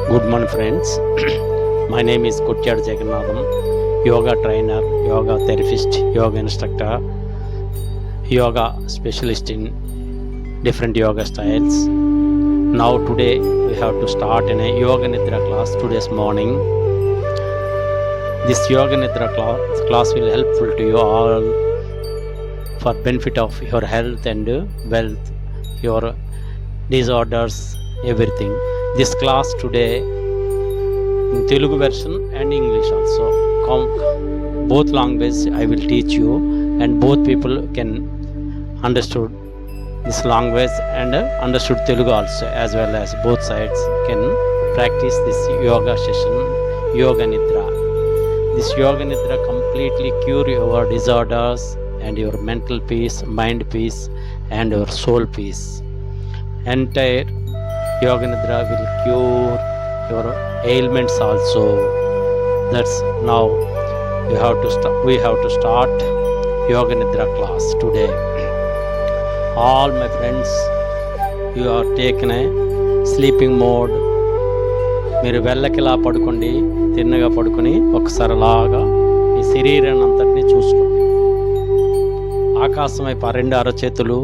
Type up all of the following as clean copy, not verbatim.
Good morning, friends. My name is Kutyad Jagannatham, yoga trainer, yoga therapist, yoga instructor, yoga specialist in different yoga styles. Now today we have to start in a Yoga Nidra class today's morning. This Yoga Nidra class will helpful to you all for benefit of your health and wealth, your disorders, everything. This class today in Telugu version and English also. Both languages I will teach you, and both people can understood this language and understood Telugu also, as well as both sides can practice this yoga session, Yoga Nidra. This Yoga Nidra completely cure your disorders and your mental peace, mind peace, and your soul peace. Entire Yoga Nidra will cure your ailments also. That's now we have to start Yoga Nidra class today. All my friends, you are taken a sleeping mode. మీరు వెళ్ళకిలా పడుకోండి, తిన్నగా పడుకొని ఒకసారి అలాగా మీ శరీరాన్ని అంతటినీ చూసుకోండి. ఆకాశం వైపు రెండు అరచేతులు,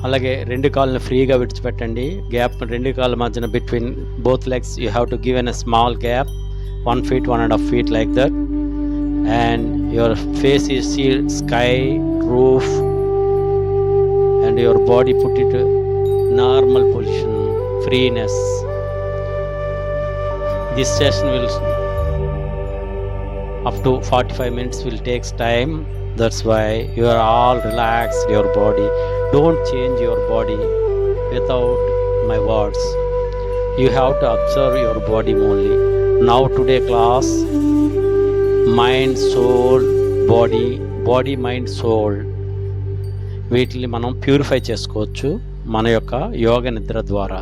అలాగే రెండు కాళ్ళని ఫ్రీగా విడిచిపెట్టండి. గ్యాప్ రెండు కాళ్ళ మధ్యన between both legs you have to give an a small gap, 1 feet, 1.5 feet like that. And your face is see sky, roof, and your body put it normal position, freeness. This session will up to 45 minutes will takes time. That's why you are all relaxed your body. Don't change your body without my words. You have to observe your body only. Now today class, mind, soul, body, mind, soul, వీటిని మనం purify చేసుకోవచ్చు మన యొక్క యోగ నిద్ర ద్వారా.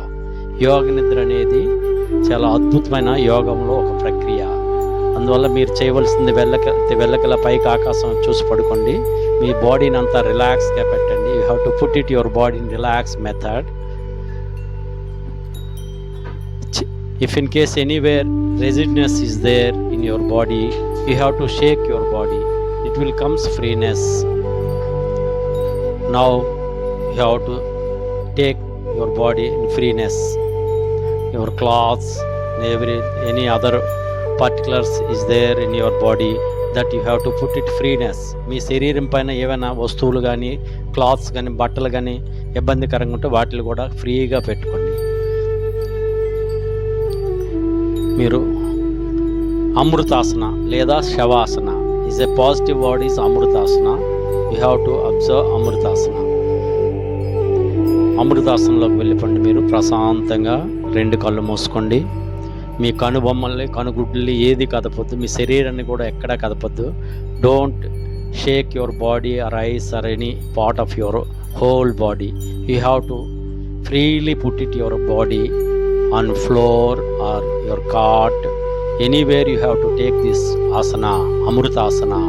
యోగ నిద్ర అనేది చాలా అద్భుతమైన యోగంలో ఒక ప్రక్రియ. అందువల్ల మీరు చేయవలసింది వెళ్ళకల పైకి ఆకాశం చూసి పడుకోండి. మీ బాడీని అంతా రిలాక్స్గా పెట్టండి. You have to put it your body in relax method. If in case anywhere rigidness is there in your body, you have to shake your body. It will comes freeness. Now you have to take your body in freeness. Your clothes, any other particulars is there in your body that you have to put it freeness. మీ శరీరం పైన ఏమైనా వస్తువులు కానీ, clothes కానీ, బట్టలు కానీ ఇబ్బందికరంగా ఉంటే వాటిని కూడా ఫ్రీగా పెట్టుకోండి. మీరు అమృతాసన లేదా shavasana is a positive word, is amritasana. You have to observe amritasana. అమృతాసనంలోకి వెళ్ళిపోండి. మీరు ప్రశాంతంగా రెండు కళ్ళు మూసుకోండి. మీ కనుబొమ్మల్ని, కనుగుడ్లని ఏది కదపొద్దు. మీ శరీరాన్ని కూడా ఎక్కడా కదపొద్దు. Don't shake your body or eyes or any part of your whole body. You have to freely put it your body on floor or your cot. Anywhere you have to take this asana, amrutasana.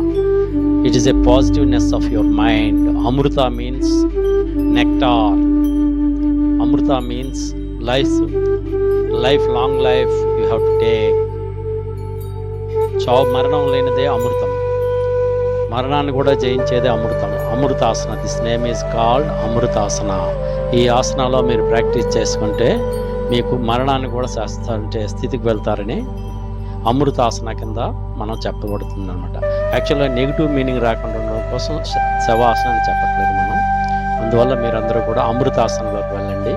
It is a positiveness of your mind. Amruta means nectar. Amruta means life, long life you have to take. చావు మరణం లేనిదే అమృతం. మరణాన్ని కూడా జయించేదే అమృతం. Amritasana. This name is called amritasana. ఈ ఆసనాలో మీరు ప్రాక్టీస్ చేసుకుంటే మీకు మరణాన్ని కూడా శాస్త్రంటే స్థితికి వెళ్తారని అమృతాసన కింద మనం చెప్పబడుతుంది అనమాట. యాక్చువల్గా నెగిటివ్ మీనింగ్ రాకుండా ఉండడం కోసం శవాసన అని చెప్పట్లేదు మనం. అందువల్ల మీరందరూ కూడా అమృతాసనంలోకి వెళ్ళండి.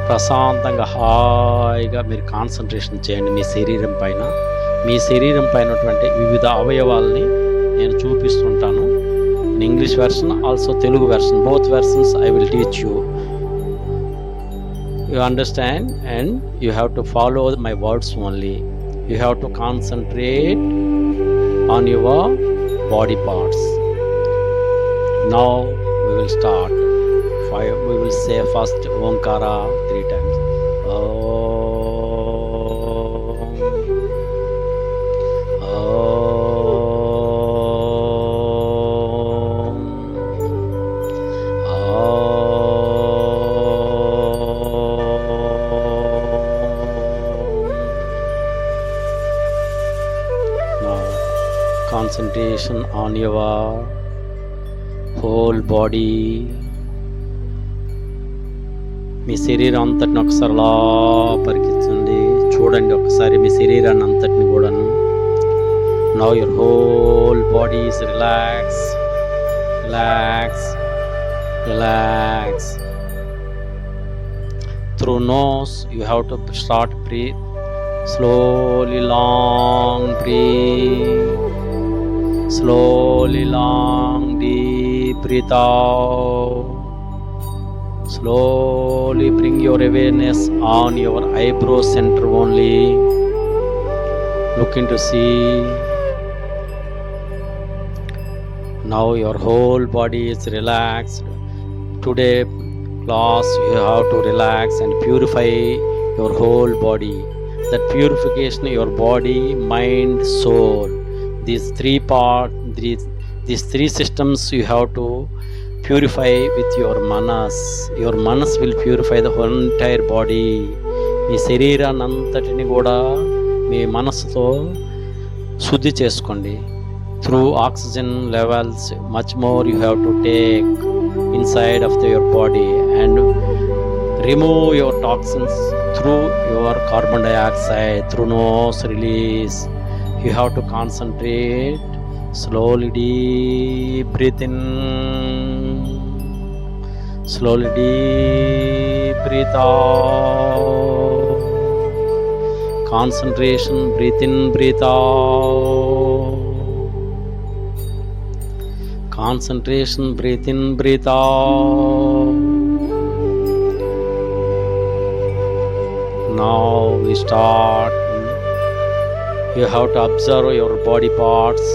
ప్రశాంతంగా హాయిగా మీరు కాన్సన్ట్రేషన్ చేయండి మీ శరీరం పైన. మీ శరీరం పైనటువంటి వివిధ అవయవాల్ని నేను చూపిస్తుంటాను. In English version also Telugu version, both versions I will teach you. You understand, and you have to follow my words only. You have to concentrate on your body parts. Now we will start. We will say first Omkara 3 times. concentration on your whole body. మీ శరీరం అంతటిని ఒకసారి అలా పరికించండి, చూడండి ఒకసారి మీ శరీరాన్ని అంతటిని కూడాను. Now your whole body is relaxed, relax, relax. Through nose you have to start breathe slowly, long breathe, slowly, long, deep breathe out. Slowly bring your awareness on your eyebrow center only. Looking to see. Now your whole body is relaxed. Today class you have to relax and purify your whole body. That purification your body, mind, soul. These three systems you have to purify with your manas. Your manas will purify the whole entire body. మీ శరీరాన్ని అంతటిని కూడా మీ మనసుతో శుద్ధి చేసుకోండి. Through oxygen levels much more you have to take inside of your body and remove your toxins through your carbon dioxide, through nose release. You have to concentrate. Slowly deep breathe in, slowly deep breathe out. Concentration, breathe in, breathe out. Concentration, breathe in, breathe out. Now we start. You have to observe your body parts.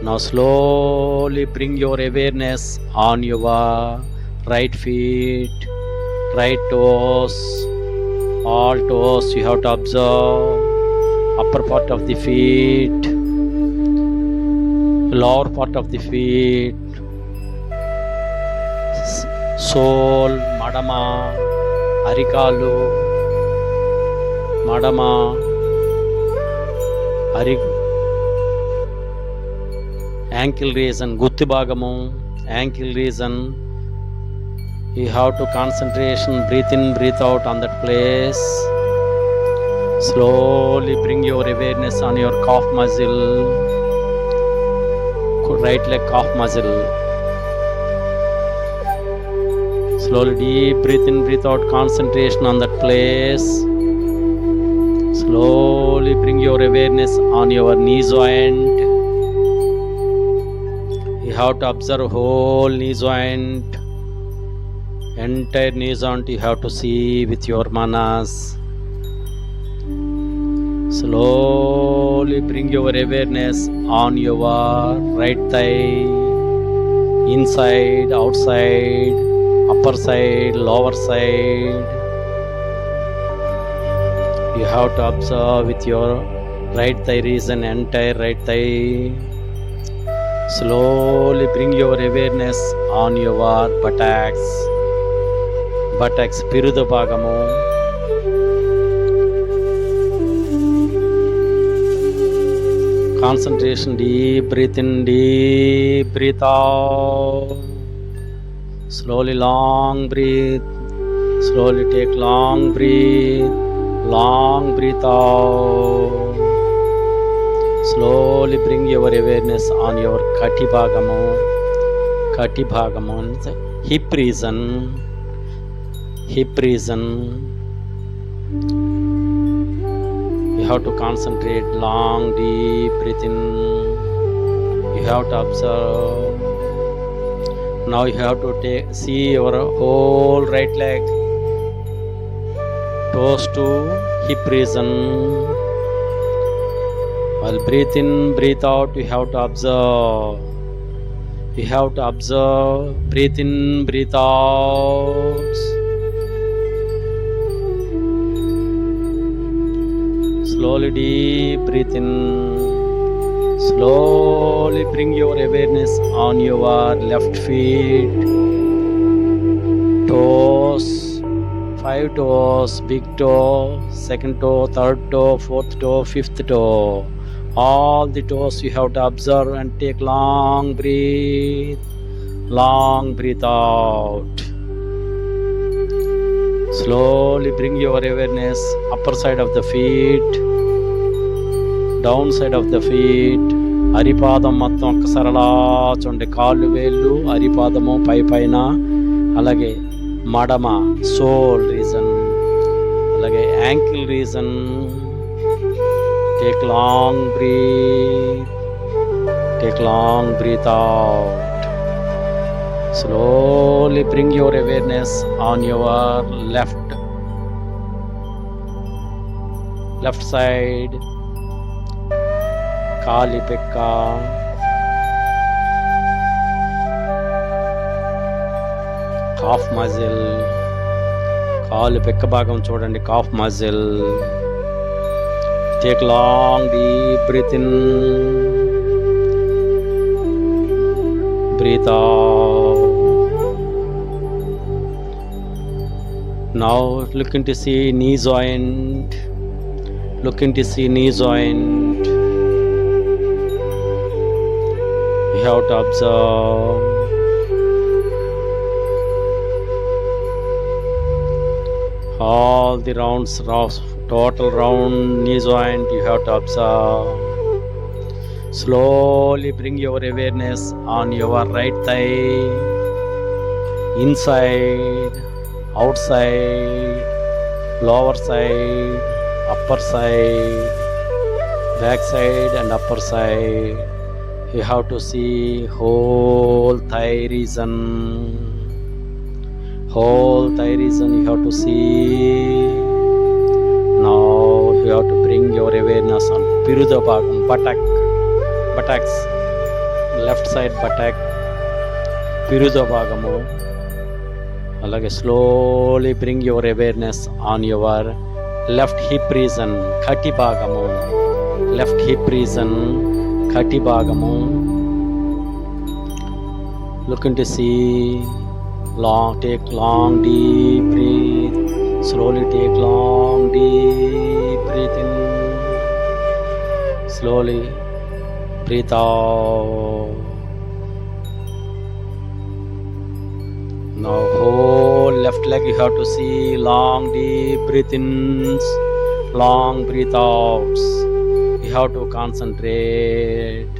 Now slowly bring your awareness on your right feet, right toes, all toes. You have to observe upper part of the feet, lower part of the feet, sole, madama, arikalu, madama, ankle region, gutti bhagamu, ankle region. You have to concentration, breathe in, breathe out on that place. Slowly bring your awareness on your calf muscle, right leg calf muscle. Slowly deep breathe in, breathe out, concentration on that place. Slowly bring your awareness on your knee joint. You have to observe whole knee joint, entire knee joint you have to see with your manas. Slowly bring your awareness on your right thigh, inside, outside, upper side, lower side. You have to observe with your right thigh region, entire right thigh. Slowly bring your awareness on your buttocks, pirudu bhagamu. Concentration, deep breathe in, deep breathe out. Slowly long breathe, slowly take long breathe, long breathe out. Slowly bring your awareness on your kati bhagamu, hip region, You have to concentrate, long deep breath in. You have to observe. Now you have to see your whole right leg, toes to hip region. While breathe in, breathe out, you have to observe. Breathe in, breathe out. Slowly deep breathe in. Slowly bring your awareness on your left feet, toes, 5 toes, big toe, second toe, third toe, fourth toe, fifth toe. All the toes you have to observe and take long breath out. Slowly bring your awareness upper side of the feet, down side of the feet. అరిపాదం మొత్తం ఒక్కసారి అలా చూడండి. కాళ్ళు వేళ్ళు అరిపాదము పైన, అలాగే మడమ sole region, అలాగే ankle region. Take long breath out. Slowly bring your awareness on your left side. Kali pekka, calf muscle. Kali pekka bhagam చూడండి, calf muscle. Take long deep breath in, breathe out. Now looking to see knee joint. You have to observe. All the total round knee joint you have to observe. Slowly bring your awareness on your right thigh, inside, outside, lower side, upper side, back side and upper side. You have to see whole thigh region. You have to see. Now you have to bring your awareness on Piruda Bhagam, buttocks, left side buttock, Piruda Bhagamu. Alage slowly bring your awareness on your left hip region, Khati Bhagamu, left hip region, Khati Bhagamu. Looking to see. Take long deep breath. Slowly take long deep breath in. Slowly breathe out. Now whole left leg you have to see. Long deep breath in, long breath out. You have to concentrate.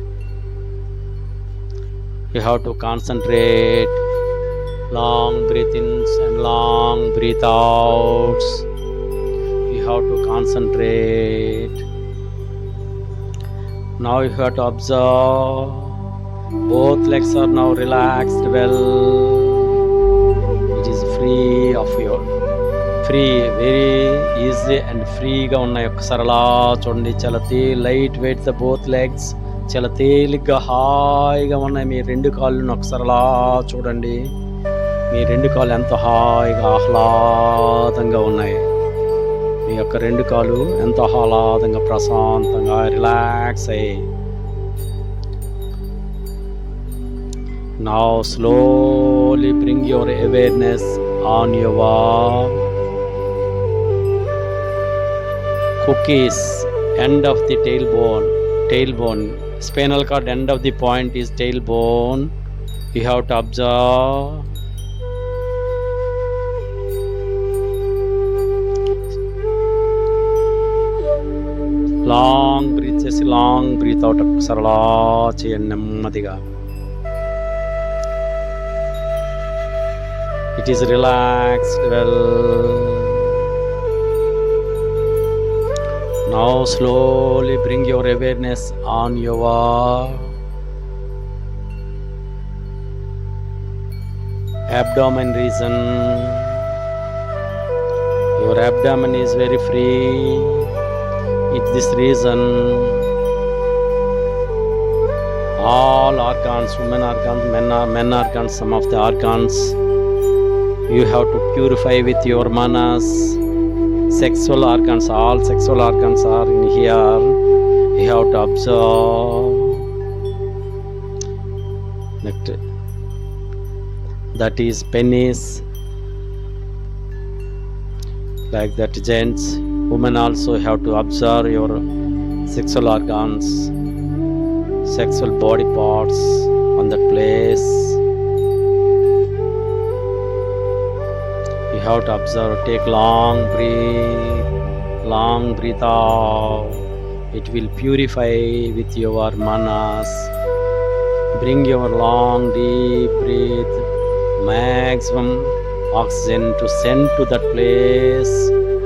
Long breath-ins and long breath-outs. You have to concentrate. Now you have to observe. Both legs are now relaxed well. It is very easy and free గా ఉన్నాయి. ఒకసారి అలా చూడండి, చాలా light weight both legs, చాలా తేలిగ్గా హాయిగా ఉన్నాయి. మీ రెండు కాళ్ళను ఒకసారి అలా చూడండి. మీ రెండు కాళ్ళు ఎంత హాయిగా ఆహ్లాదంగా ఉన్నాయి. మీ యొక్క రెండు కాళ్ళు ఎంత ఆహ్లాదంగా ప్రశాంతంగా రిలాక్స్ అయ్యి. Now slowly bring your awareness on your cookies, end of the tailbone. Spinal cord end of the point is tailbone. You have to observe. Long breath చేసి లాంగ్ బ్రీత్ అవుట్ ఒకసారి అలా చేయండి నెమ్మదిగా. It is relaxed well. Now slowly bring your awareness on your abdomen region. Your abdomen is very free. It's this reason all organs, women organs, men organs, some of the organs you have to purify with your manas. Sexual organs, all sexual organs are in here. You have to observe. Next, that is penis, like that. Gents, women also have to observe your sexual organs, sexual body parts on that place. You have to observe. Take long breath out. It will purify with your manas. Bring your long deep breath, maximum oxygen to send to that place.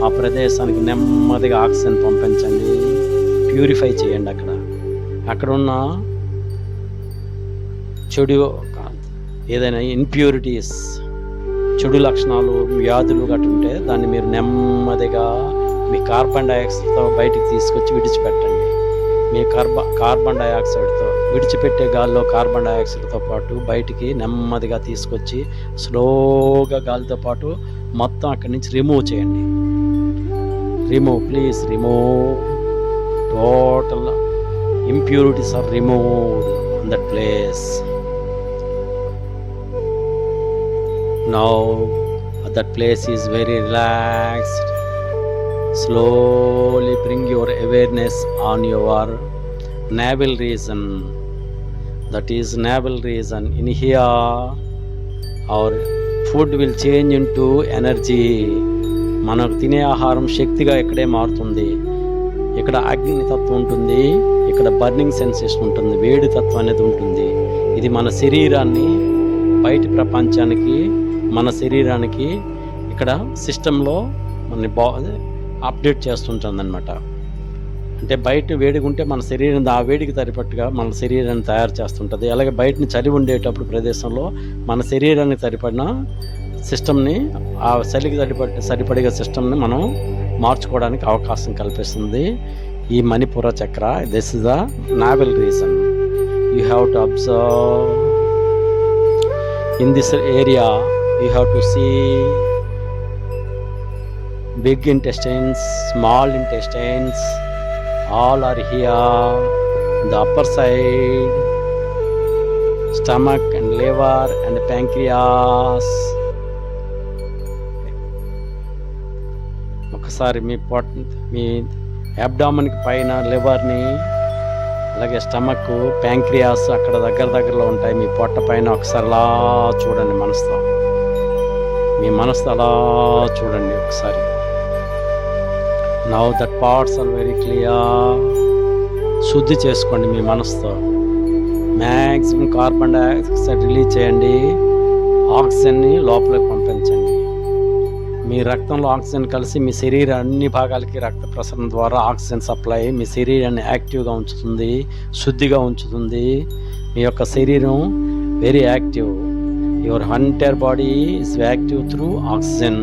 ఆ ప్రదేశానికి నెమ్మదిగా oxygen పంపించండి, purify చేయండి. అక్కడ ఉన్న చెడు ఏదైనా impurities, చెడు లక్షణాలు, వ్యాధులు గట్రా ఉంటే దాన్ని మీరు నెమ్మదిగా మీ కార్బన్ డైఆక్సైడ్తో బయటికి తీసుకొచ్చి విడిచిపెట్టండి. మీ కార్బన్ డైఆక్సైడ్తో విడిచిపెట్టే గాలిలో కార్బన్ డైఆక్సైడ్తో పాటు బయటికి నెమ్మదిగా తీసుకొచ్చి స్లోగా గాలితో పాటు మొత్తం అక్కడి నుంచి రిమూవ్ చేయండి. Please remove. Total impurities are removed on that place. Now that place is very relaxed. Slowly bring your awareness on your navel region. That is navel region. In here our food will change into energy. మనకు తినే ఆహారం శక్తిగా ఇక్కడే మారుతుంది. ఇక్కడ అగ్నితత్వం ఉంటుంది, ఇక్కడ burning sensation ఉంటుంది, వేడి తత్వం అనేది ఉంటుంది. ఇది మన శరీరాన్ని బయటి ప్రపంచానికి, మన శరీరానికి ఇక్కడ సిస్టంలో మన అప్డేట్ చేస్తుంటుంది అనమాట. అంటే బయట వేడిగా ఉంటే మన శరీరం ఆ వేడికి సరిపట్టుగా మన శరీరాన్ని తయారు చేస్తుంటుంది. అలాగే బయటని చలి ఉండేటప్పుడు ప్రదేశంలో మన శరీరానికి సరిపడిన సిస్టమ్ని, ఆ చలికి సరిపడిగా సిస్టమ్ని మనం మార్చుకోవడానికి అవకాశం కల్పిస్తుంది ఈ Manipura chakra. This is the navel region. You have to observe in this area. You have to see big intestines, small intestines, all are here. The upper side, stomach and liver and pancreas. ఒకసారి మీ అబ్డామన్కి పైన లివర్ని, అలాగే stomach, pancreas అక్కడ దగ్గరలో ఉంటాయి. మీ పొట్ట పైన ఒకసారి అలా చూడండి మనసుతో. మీ మనసుతో అలా చూడండి ఒకసారి. Now that parts are very clear. శుద్ధి చేసుకోండి మీ మనసుతో. మ్యాక్సిమం కార్బన్ డైఆక్సైడ్ రిలీజ్ చేయండి, ఆక్సిజన్ని లోపలికి పంపించండి. మీ రక్తంలో ఆక్సిజన్ కలిసి మీ శరీర అన్ని భాగాలకి రక్త ప్రసరణ ద్వారా ఆక్సిజన్ సప్లై మీ శరీరాన్ని యాక్టివ్గా ఉంచుతుంది, శుద్ధిగా ఉంచుతుంది. మీ యొక్క శరీరం very active. Your entire body is active through oxygen.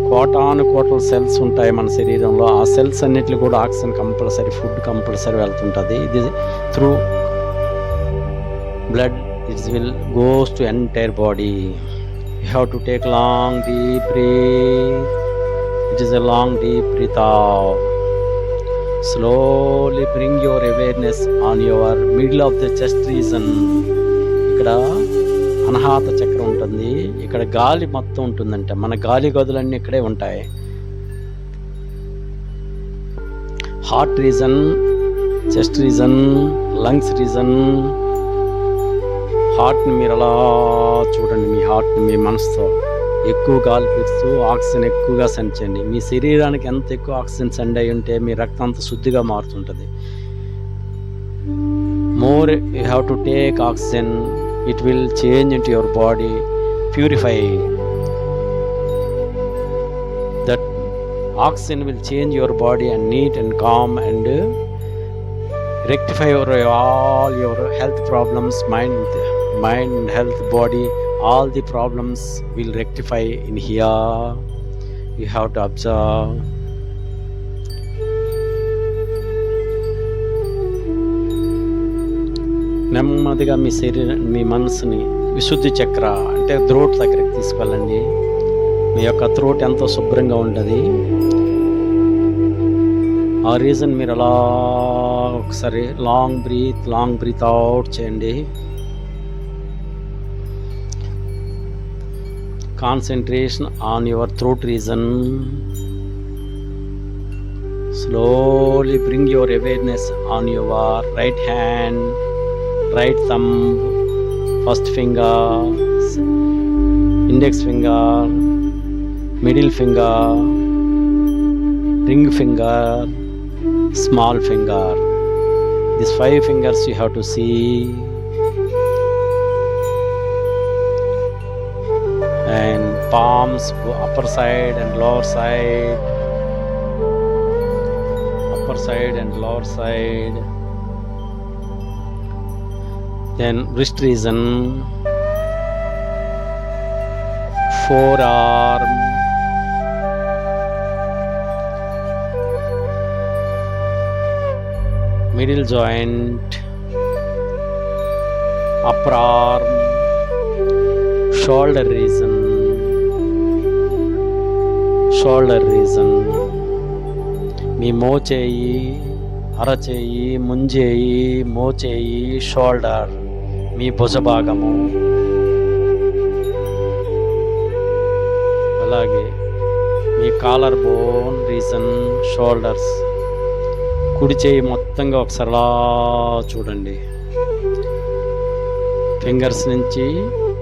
కోటాను సెల్స్ ఉంటాయి మన శరీరంలో. ఆ సెల్స్ అన్నిటిలో కూడా ఆక్సిజన్ కంపల్సరీ, ఫుడ్ కంపల్సరీ వెళ్తుంటుంది. ఇది through blood it will goes to entire body. You have to take long deep breath. It is a long deep breath out. Slowly bring your awareness on your middle of the chest region. ఇక్కడ అనాహత చక్రం ఉంటుంది. ఇక్కడ గాలి మొత్తం ఉంటుందంట. మన గాలి గదులన్నీ ఇక్కడే ఉంటాయి. Heart region, chest region, lungs region. హార్ట్ని మీరు అలా చూడండి. మీ హార్ట్ని మీ మనసుతో ఎక్కువ గాలి పీలుస్తూ ఆక్సిజన్ ఎక్కువగా సెండ్ చేయండి. మీ శరీరానికి ఎంత ఎక్కువ ఆక్సిజన్ సెండ్ అయి ఉంటే మీ రక్తం అంత శుద్ధిగా మారుతుంటుంది. More you have to take oxygen. It will change into your body, purify. That oxygen will change your body and neat and calm and rectify all your health problems, mind and health, body. All the problems will rectify in here. You have to observe. నెమ్మదిగా మీ మీ మనసుని విశుద్ధి చక్ర అంటే throat దగ్గరికి తీసుకెళ్ళండి. మీ యొక్క throat ఎంతో శుభ్రంగా ఉంటుంది. ఆ రీజన్ మీరు అలా ఒకసారి లాంగ్ బ్రీత్ అవుట్ చేయండి. Concentration on your throat reason. Slowly slowly bring your awareness on your right hand, right thumb, first finger, index finger, middle finger, ring finger, small finger. These 5 fingers you have to see, and palms, upper side and lower side, upper side and lower side. Then wrist region, forearm, middle joint, upper arm, shoulder region, shoulder region. Me మోచేయి, అరచేయి, ముంజేయి, మోచేయి, shoulder, మీ భుజభాగము. అలాగే మీ collar bone reason, shoulders. కుడి చేయి మొత్తంగా ఒకసారి అలా చూడండి, fingers నుంచి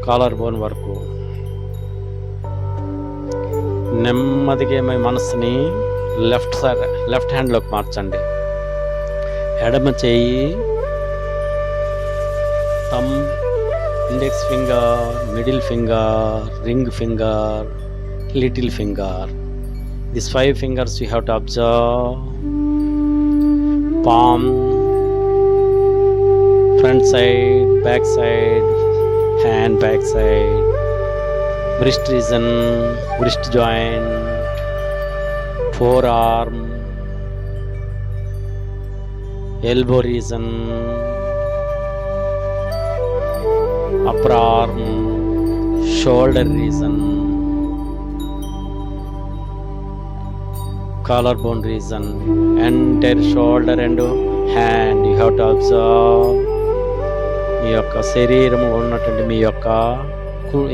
collar bone వరకు. నెమ్మదిగా మీ మనసుని లెఫ్ట్ హ్యాండ్లోకి మార్చండి. ఎడమ చేయి, thumb, index finger, middle finger, ring finger, little finger. These 5 fingers you have to observe. Palm, front side, back side, hand back side, wrist region, wrist joint, forearm, elbow region, upper arm, shoulder region, collarbone region, entire shoulder and hand. You have to observe మీ యొక్క శరీరము ఉన్నటువంటి మీ యొక్క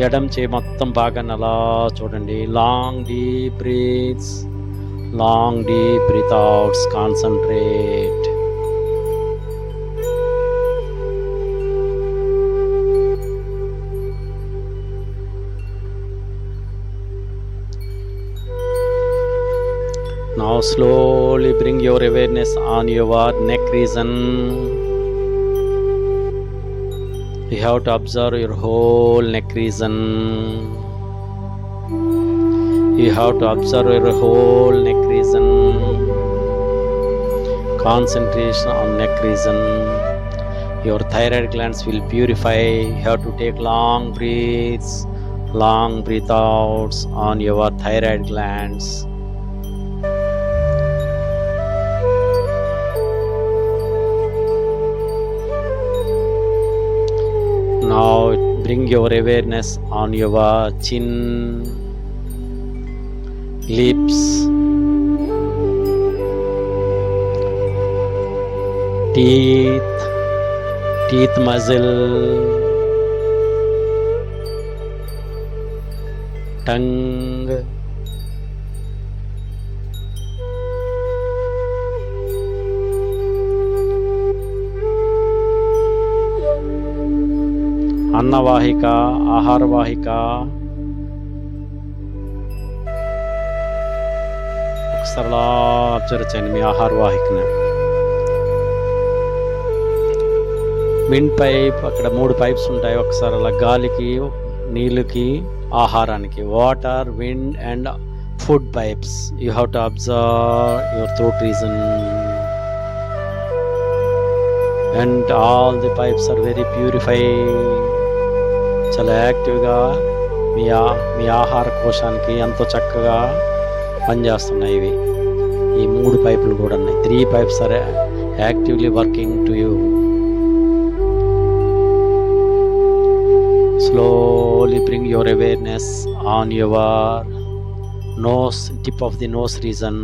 ఎడం చేయి మొత్తం బాగా అలా చూడండి. Long deep breaths, long deep breath outs, concentrate. Now slowly bring your awareness on your neck region. You have to observe your whole neck region. You have to observe your whole neck region. Concentration on neck region. Your thyroid glands will purify. You have to take long breaths, long breath outs on your thyroid glands. Now bring your awareness on your chin, lips, teeth muscle, tongue, అన్నవాహిక, ఆహారవాహిక. ఒకసారి అలా observe చేయండి మీ ఆహారవాహికని. Wind pipe, అక్కడ 3 pipes ఉంటాయి. ఒకసారి అలా గాలికి, నీళ్ళకి, ఆహారానికి. Water, wind and food pipes. You have to observe your throat region. And all the pipes are very purified. చాలా యాక్టివ్గా మీ ఆహార కోశానికి ఎంతో చక్కగా పనిచేస్తున్నాయి ఇవి. ఈ 3 పైపులు కూడా ఉన్నాయి. 3 pipes are actively working to you. Slowly bring your awareness on your nose, tip of the nose region.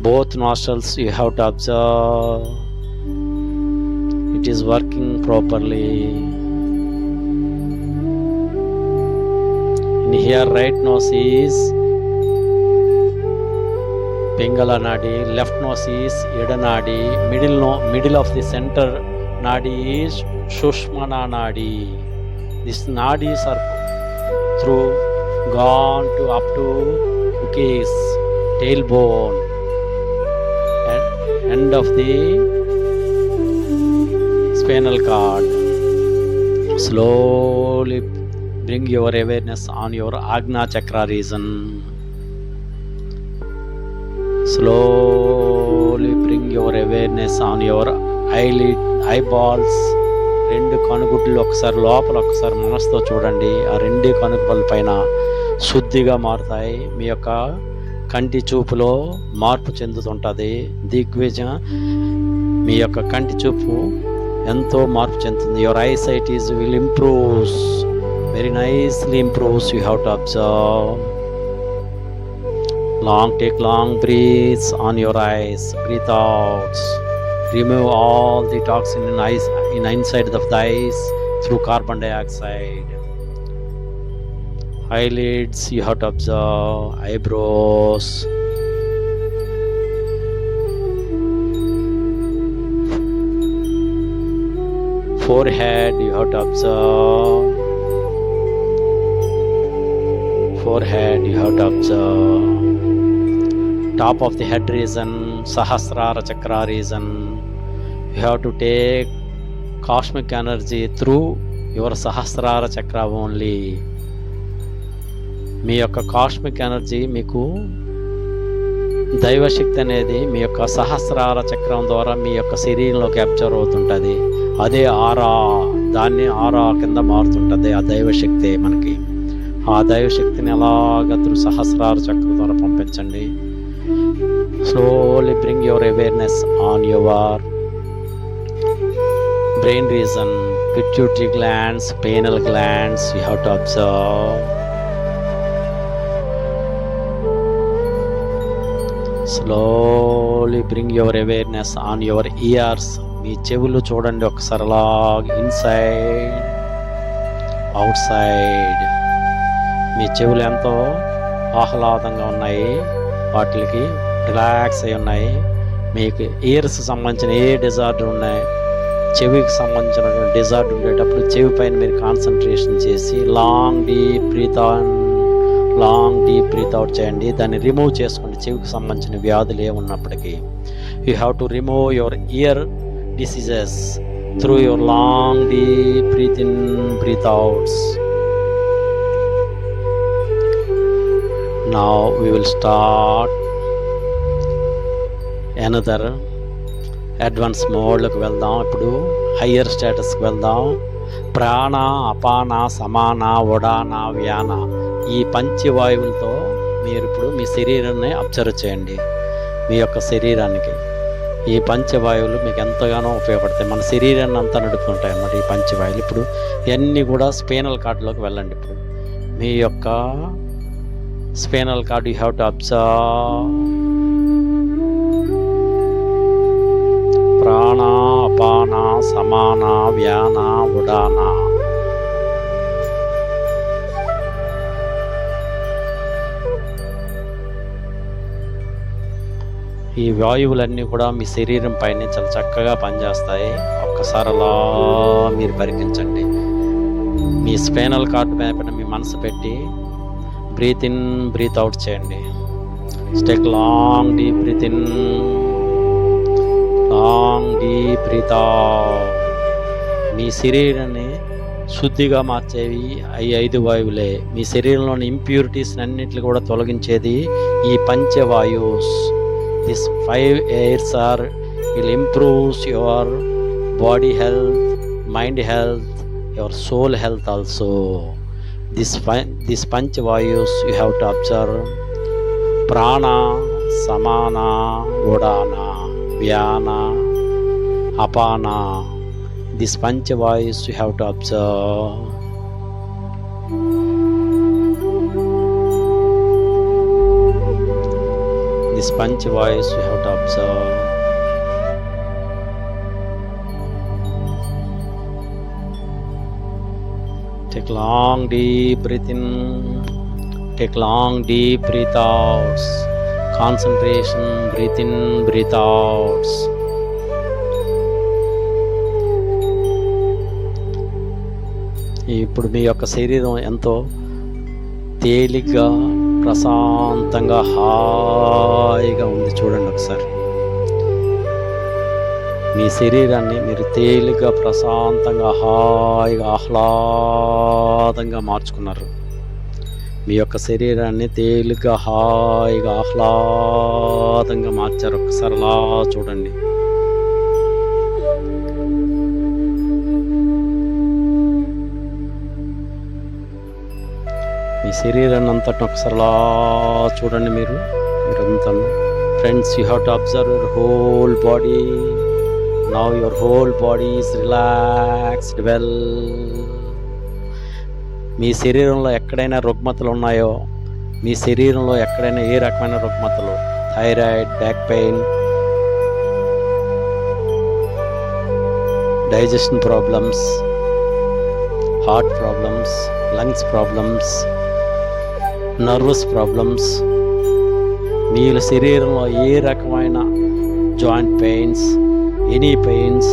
Both nostrils you have to observe. It is working properly. In here, right nose is Pingala Nadi. Left nose is Ida Nadi. Middle of the center Nadi is Shushmana Nadi. These nadis are through gone to up to Ukes, tailbone, and end of the spinal cord. Slowly bring your awareness on your Agna Chakra region. Slowly bring your awareness on your eyeballs. రెండు కనుగుడ్లు ఒకసారి లోపల ఒకసారి మనసుతో చూడండి. ఆ రెండు కనుగుడ్ల పైన శుద్ధిగా మారుతాయి. మీ యొక్క కంటి చూపులో మార్పు చెందుతుంటుంది. దిగ్విజయ మీ యొక్క కంటి చూపు ఎంతో మార్పు చెందుతుంది. Your eye sight is will improves, very nicely improves. You have to observe. Take long breaths on your eyes. Breathe out. Remove all the toxin in inside of the eyes through carbon dioxide. Eyelids, you have to observe. Eyebrows. Forehead, you have to observe. Forehead, you have to observe. Top of the head region, Sahasrara Chakra region. You have to take cosmic energy through your Sahasrara Chakra only. మీ యొక్క cosmic energy మీకు దైవశక్తి అనేది మీ యొక్క సహస్రార చక్రం ద్వారా మీ యొక్క శరీరంలోకి అబ్జర్వ్ అవుతుంటుంది. అదే ఆరా, దాన్ని ఆరా కింద మారుతుంటుంది. ఆ దైవశక్తి మనకి, ఆ దైవశక్తిని ఎలాగ త్రూ సహస్రార చక్రం ద్వారా పంపించండి. Slowly bring your awareness on your brain region, pituitary glands, pineal glands. You have to observe. Slowly bring your awareness on your ears. మీ చెవులు చూడండి ఒకసారి అలాగ ఇన్సైడ్ అవుట్ సైడ్. మీ చెవులు ఎంతో ఆహ్లాదంగా ఉన్నాయి, వాటికి రిలాక్స్ అయి ఉన్నాయి. మీకు ఇయర్స్ సంబంధించిన ఏ డిజార్డర్ ఉన్నాయి, చెవికి సంబంధించినటువంటి డిజార్డర్ ఉండేటప్పుడు చెవి పైన మీరు కాన్సన్ట్రేషన్ చేసి long deep breath on, long deep breath out చేయండి. దాన్ని రిమూవ్ చేసుకోండి. చెవికి సంబంధించిన వ్యాధులు ఏమున్నప్పటికీ you have to remove your ear diseases through your long deep breath in, breath outs. Now we will start another advance మోడ్లోకి వెళ్దాం. ఇప్పుడు హయ్యర్ స్టేటస్కి వెళ్దాం. ప్రాణ, అపాన, సమాన, ఉడాన, వ్యాన, ఈ పంచవాయువులతో మీరు ఇప్పుడు మీ శరీరాన్ని అబ్జర్వ్ చేయండి. మీ యొక్క శరీరానికి ఈ పంచవాయువులు మీకు ఎంతగానో ఉపయోగపడతాయి. మన శరీరాన్ని అంతా నడుపుతుంటాయి అన్నమాట ఈ పంచవాయువులు. ఇప్పుడు ఇవన్నీ కూడా స్పైనల్ కార్డులోకి వెళ్ళండి. ఇప్పుడు మీ యొక్క spinal cord, you have to observe prana, apana, samana, vyana, udana. ఈ వాయువులన్నీ కూడా మీ శరీరం పైన చాలా చక్కగా పనిచేస్తాయి. ఒక్కసారి అలా మీరు పరికించండి. మీ స్పైనల్ కార్డ్ పైన మీ మనసు పెట్టి బ్రీత్ ఇన్, బ్రీత్ అవుట్ చేయండి. Take long deep breath in, long deep breath out. మీ శరీరాన్ని శుద్ధిగా మార్చేవి ఈ 5 వాయువులే. మీ శరీరంలోని ఇంప్యూరిటీస్ అన్నింటిని కూడా తొలగించేది ఈ పంచవాయుస్. This 5 airs are will improves your body health, mind health, your soul health also. This Panchavayus you have to observe. Prana, Samana, Udana, Vyana, Apana. This Panchavayus you have to observe. This Panchavayus you have to observe. Take long deep breath in, take long deep breath out. Concentration, breath in, breath outs. ఇప్పుడు మీ యొక్క శరీరం ఎంతో తేలిగ్గా, ప్రశాంతంగా, హాయిగా ఉంది. చూడండి ఒకసారి మీ శరీరాన్ని మీరు తేలిగ్గా, ప్రశాంతంగా, హాయిగా, ఆహ్లాదంగా మార్చుకున్నారు. మీ యొక్క శరీరాన్ని తేలిగ్గా, హాయిగా, ఆహ్లాదంగా మార్చారు. ఒకసారి అలా చూడండి. మీ శరీరాన్ని అంతటిని ఒకసారి అలా చూడండి. మీరంతా friends, you have to observe your whole body. Now your whole body is relaxed well. మీ శరీరంలో ఎక్కడైనా రుగ్మతలు ఉన్నాయో, మీ శరీరంలో ఎక్కడైనా ఏ రకమైన రుగ్మతలు, thyroid, back pain, digestion problems, heart problems, lungs problems, nervous problems, మీ శరీరంలో ఏ రకమైన joint pains, any pains,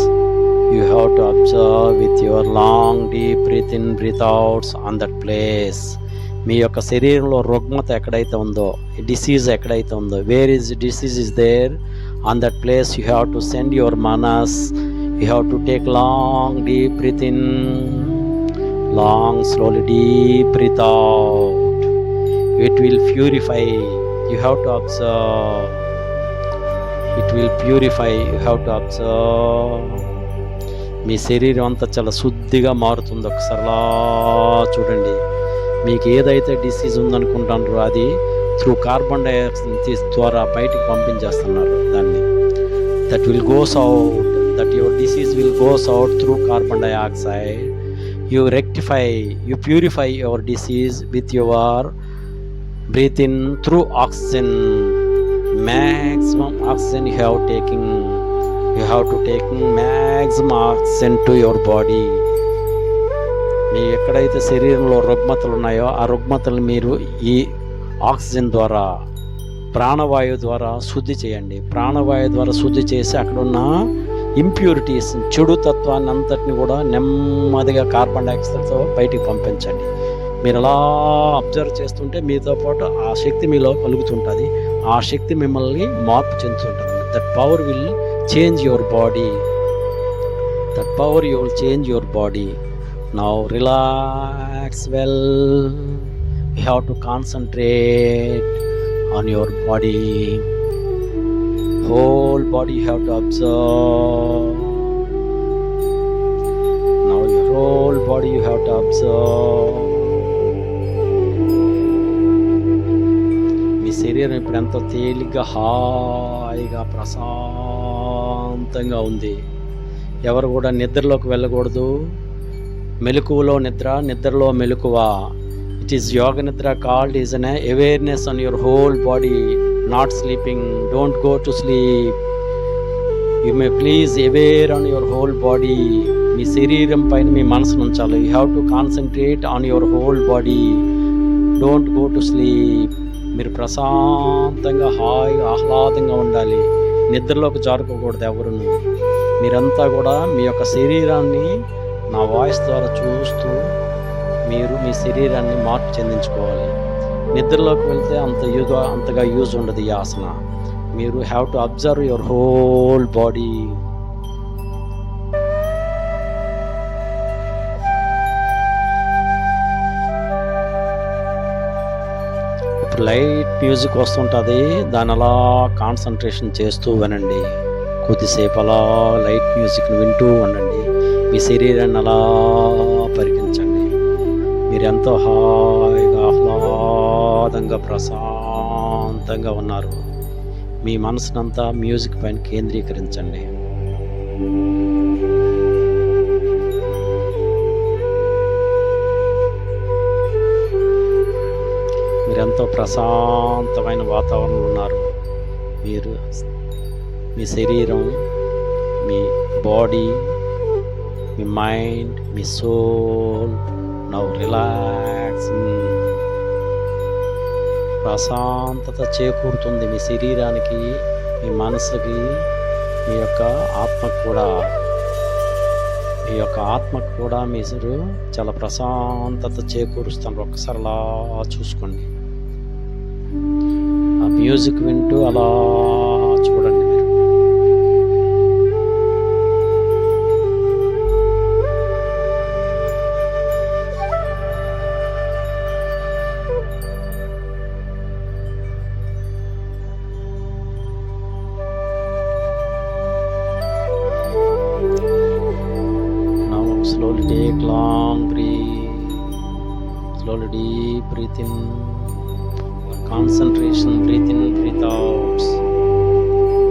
you have to observe with your long deep breath in, breath outs on that place. మీ యొక్క శరీరంలో రుగ్మత ఎక్కడైతే ఉందో, డిసీజ్ ఎక్కడైతే ఉందో, where is disease is there, on that place you have to send your మనస్. You have to take long deep breath in, long slowly deep breath out. It will purify. You have to observe. It will purify. You have to observe. మీ శరీరం అంతా చాలా శుద్ధిగా మారుతుంది. ఒకసారి అలా చూడండి. మీకు ఏదైతే డిసీజ్ ఉందనుకుంటున్నారో అది త్రూ కార్బన్ డైఆక్సైడ్ ద్వారా బయటికి పంపించేస్తున్నారు దాన్ని. That will goes out. That your disease will goes out through carbon dioxide. You rectify, you purify your disease with your breathe in through oxygen. Maximum oxygen you have to take maximum oxygen to your body. మీ ఎక్కడైతే శరీరంలో రుగ్మతలు ఉన్నాయో ఆ రుగ్మతలు మీరు ఈ oxygen ద్వారా, ప్రాణవాయువు ద్వారా శుద్ధి చేయండి. ప్రాణవాయువు ద్వారా శుద్ధి చేసి అక్కడున్న ఇంప్యూరిటీస్, చెడు తత్వాన్ని అంతటిని కూడా నెమ్మదిగా కార్బన్ డైఆక్సైడ్తో బయటికి పంపించండి. మీరు అలా అబ్జర్వ్ చేస్తుంటే మీతో పాటు ఆ శక్తి మీలో కలుగుతుంటుంది. ఆ శక్తి మిమ్మల్ని మార్పు చెందుతుంటుంది. That power will change your body. That power you will change your body. Now relax well. You have to concentrate on your body. Whole body you have to observe. Now your whole body you have to observe. శరీరం ఇప్పుడు ఎంతో తేలిగ్గా, హాయిగా, ప్రశాంతంగా ఉంది. ఎవరు కూడా నిద్రలోకి వెళ్ళకూడదు. మెలకువలో నిద్ర, నిద్రలో మెలకువ. It is yoga nidra called is an awareness on your whole body, not sleeping. Don't go to sleep. You may please aware on your whole body. మీ శరీరం పైన మీ మనసును ఉంచాలి. You have to concentrate on your whole body. Don't go to sleep. మీరు ప్రశాంతంగా, హాయిగా, ఆహ్లాదంగా ఉండాలి. నిద్రలోకి జారుకోకూడదు ఎవరును. మీరంతా కూడా మీ యొక్క శరీరాన్ని నా వాయిస్ ద్వారా చూస్తూ మీరు మీ శరీరాన్ని మార్పు చెందించుకోవాలి. నిద్రలోకి వెళ్తే అంతగా యూజ్ ఉండదు ఈ ఆసన. మీరు have to observe your whole body. Light music వస్తుంటుంది. దాని అలా కాన్సన్ట్రేషన్ చేస్తూ వినండి. కొద్దిసేపు అలా లైట్ మ్యూజిక్ని వింటూ ఉండండి. మీ శరీరాన్ని అలా పరికించండి. మీరు ఎంతో హాయిగా, ఆహ్లాదంగా, ప్రశాంతంగా ఉన్నారు. మీ మనసునంతా మ్యూజిక్ పైన కేంద్రీకరించండి. మీరెంతో ప్రశాంతమైన వాతావరణంలో ఉన్నారు. మీరు మీ శరీరం, మీ బాడీ, మీ మైండ్, మీ సోల్ నౌ రిలాక్సింగ్. ప్రశాంతత చేకూరుతుంది మీ శరీరానికి, మీ మనసుకి, మీ యొక్క ఆత్మకు కూడా. మీ యొక్క ఆత్మకు కూడా మీరు చాలా ప్రశాంతత చేకూరుస్తారు. ఒక్కసారి అలా చూసుకోండి, ఆ మ్యూజిక్ వింటూ అలా చూడండి. మీరు slowly take long breath, slowly deep breathe in, concentration breathe in, breathe out,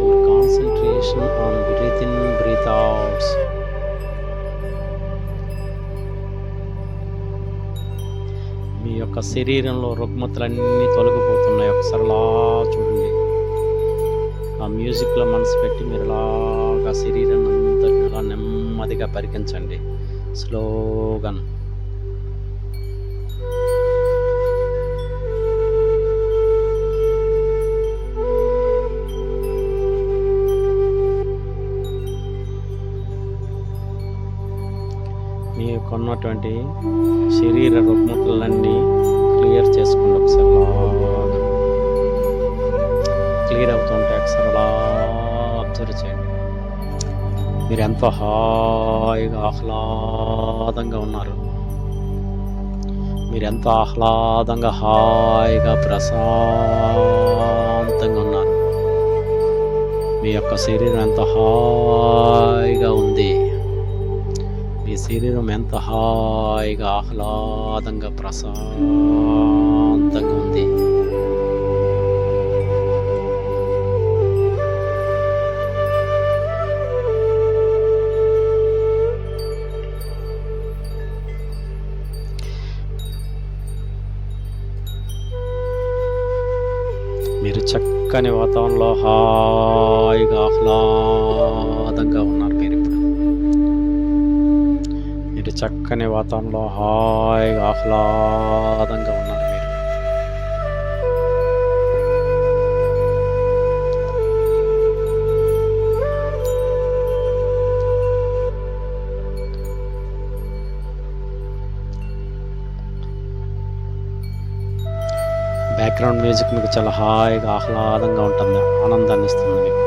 your concentration on breathe in, breathe out. మీ యొక్క శరీరంలో రుగ్మతలన్నీ తొలగిపోతున్నాయి. ఒకసారి అలా చూడండి, ఆ మ్యూజిక్లో మనసు పెట్టి మీరు అలాగా శరీరం అంతా అలా నెమ్మదిగా పరికించండి, స్లోగా. మీకున్నటువంటి శరీర రుగ్మతలన్నీ క్లియర్ చేసుకోండి. ఒకసారి క్లియర్ అవుతుంటే ఒకసారి అలా అబ్జర్వ్ చేయండి. మీరు ఎంతో హాయిగా ఆహ్లాదంగా ఉన్నారు. మీరు ఎంతో ఆహ్లాదంగా హాయిగా ప్రశాంతంగా ఉన్నారు. మీ యొక్క శరీరం ఎంత హాయిగా ఉంది. మీ శరీరం ఎంత హాయిగా ఆహ్లాదంగా ప్రశాంతంగా ఉంది. మీరు చక్కని వాతావరణంలో హాయిగా ఆహ్లాదంగా ఉన్నారు. మీరు చక్కని వాతావరణంలో హాయిగా ఆహ్లాదంగా ఉన్నారు. బ్యాక్గ్రౌండ్ మ్యూజిక్ మీకు చాలా హాయిగా ఆహ్లాదంగా ఉంటుంది, ఆనందాన్ని ఇస్తుంది మీకు.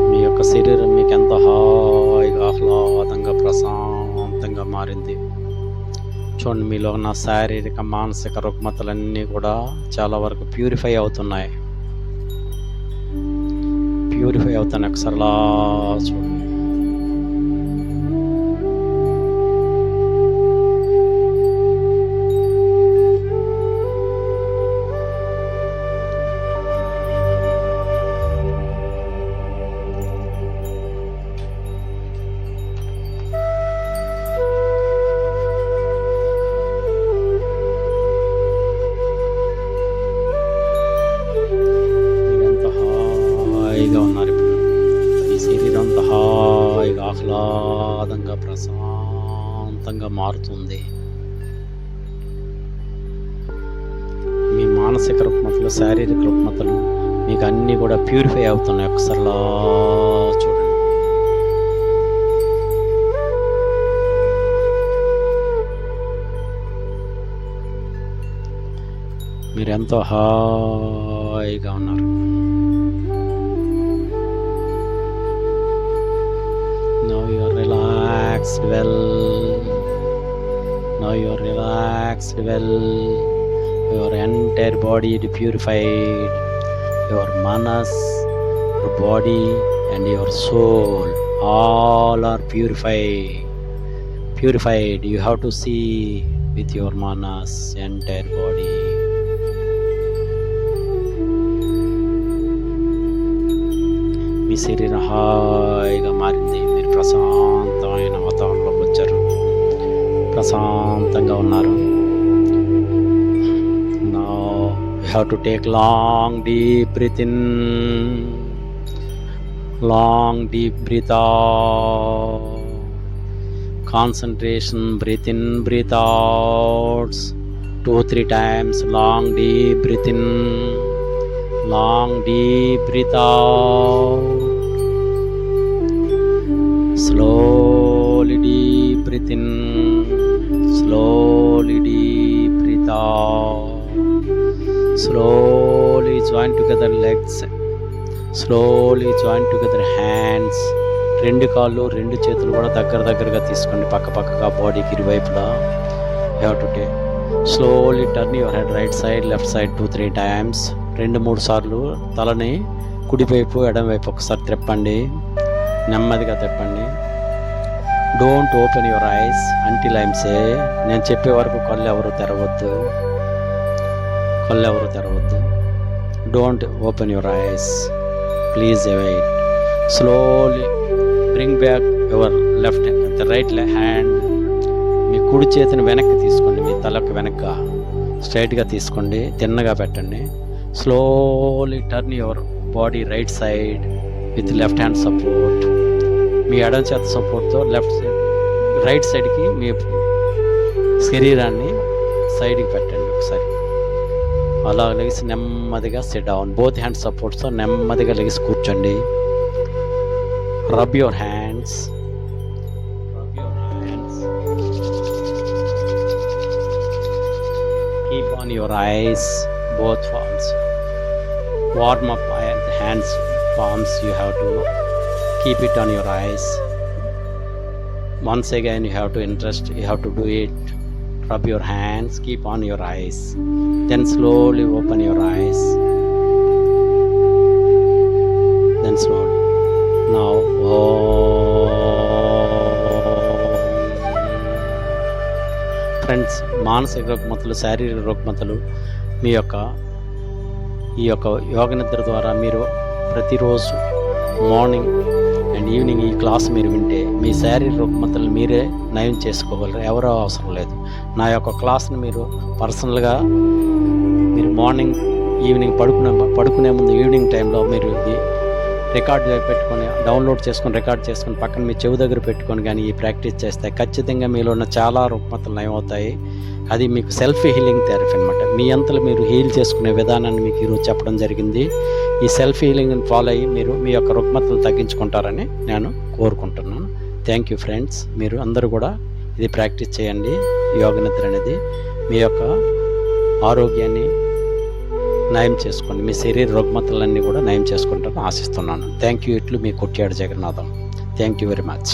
మీ యొక్క శరీరం మీకు ఎంత హాయిగా ఆహ్లాదంగా ప్రశాంతంగా మారింది. చూడండి, మీలో ఉన్న శారీరక మానసిక రుగ్మతలన్నీ కూడా చాలా వరకు ప్యూరిఫై అవుతున్నాయి. ఒకసారి అలా చూడండి. ఉన్నారు. ఇప్పుడు ఈ శరీరం అంతా హాయిగా ఆహ్లాదంగా ప్రశాంతంగా మారుతుంది. మీ మానసిక రుగ్మతలు, శారీరక రుగ్మతలు మీకు అన్నీ కూడా ప్యూరిఫై అవుతున్నాయి. ఒకసారి చూడండి. మీరు ఎంతో హాయిగా ఉన్నారు. Now you are relaxed well. Now you are relaxed well. Your entire body is purified. Your manas, your body and your soul all are purified. You have to see with your manas, entire body. మీ శరీరం హాయిగా మారింది. మీరు ప్రశాంతమైన వాతావరణంలోకి వచ్చారు, ప్రశాంతంగా ఉన్నారు. నా have to take long deep breath in, long deep breath out. Concentration, breathe in, breathe out. 2-3 times. Long deep breath in, long deep breath out. Slowly deep breath in, slowly deep breath out. Slowly join together legs, slowly join together hands. రెండు కాళ్ళు రెండు చేతులు కూడా దగ్గరగా తీసుకోండి, పక్కగా బాడీకి ఇరువైపులా. You have to take slowly turn your head right side left side 2-3 times. 2-3 సార్లు తలని కుడివైపు ఎడమవైపు ఒకసారి తిప్పండి, నెమ్మదిగా తిప్పండి. Don't open your eyes until I'm say. నేను చెప్పే వరకు కళ్ళు ఎవరు తెరవద్దు. Don't open your eyes, please wait. Slowly bring back your left the right hand. మీ కుడి చేతిని వెనక్కి తీసుకోండి, మీ తలకు వెనక్కి స్ట్రైట్గా తీసుకోండి, తిన్నగా పెట్టండి. Slowly turn your body right side with left hand support. మీ ఎడమ చేత సపోర్ట్తో రైట్ సైడ్కి మీ శరీరాన్ని సైడ్కి పెట్టండి ఒకసారి. అలా లెగిసి నెమ్మదిగా సిట్ డౌన్. బోత్ హ్యాండ్ సపోర్ట్తో నెమ్మదిగా లెగిసి కూర్చోండి. Rub your hands. Keep on your eyes, both palms. Warm up the hands, palms. You have to keep it on your eyes. Once again, you have to do it. Rub your hands, keep on your eyes. Then slowly open your eyes. Then slowly. Now, friends, మానసిక రుగ్మతలు, శారీరక రుగ్మతలు, ఈ యొక్క యోగ నిద్ర ద్వారా మీరు ప్రతిరోజు మార్నింగ్ అండ్ ఈవినింగ్ ఈ క్లాస్ మీరు వింటే మీ శారీరక రుగ్మతలు మీరే నయం చేసుకోగలరు. ఎవరో అవసరం లేదు. నా యొక్క క్లాస్ని మీరు పర్సనల్గా మీరు మార్నింగ్ ఈవినింగ్ పడుకునే ముందు ఈవినింగ్ టైంలో మీరు ఇది రికార్డ్ పెట్టుకొని డౌన్లోడ్ చేసుకొని రికార్డ్ చేసుకొని పక్కన మీ చెవి దగ్గర పెట్టుకొని కానీ ఈ ప్రాక్టీస్ చేస్తే ఖచ్చితంగా మీలో ఉన్న చాలా రుగ్మతలు నయమవుతాయి. అది మీకు సెల్ఫ్ హీలింగ్ థెరపీ అనమాట. మీ అంతలో మీరు హీల్ చేసుకునే విధానాన్ని మీకు ఈరోజు చెప్పడం జరిగింది. ఈ సెల్ఫ్ హీలింగ్ని ఫాలో అయ్యి మీరు మీ యొక్క రుగ్మతలు తగ్గించుకుంటారని నేను కోరుకుంటున్నాను. Thank you friends. మీరు అందరూ కూడా ఇది ప్రాక్టీస్ చేయండి. యోగ నిద్ర అనేది మీ యొక్క ఆరోగ్యాన్ని నయం చేసుకోండి. మీ శరీర రుగ్మతలన్నీ కూడా నయం చేసుకుంటారని ఆశిస్తున్నాను. Thank you. ఇట్లు మీ Kotyadu Jagannatham. Thank you very much.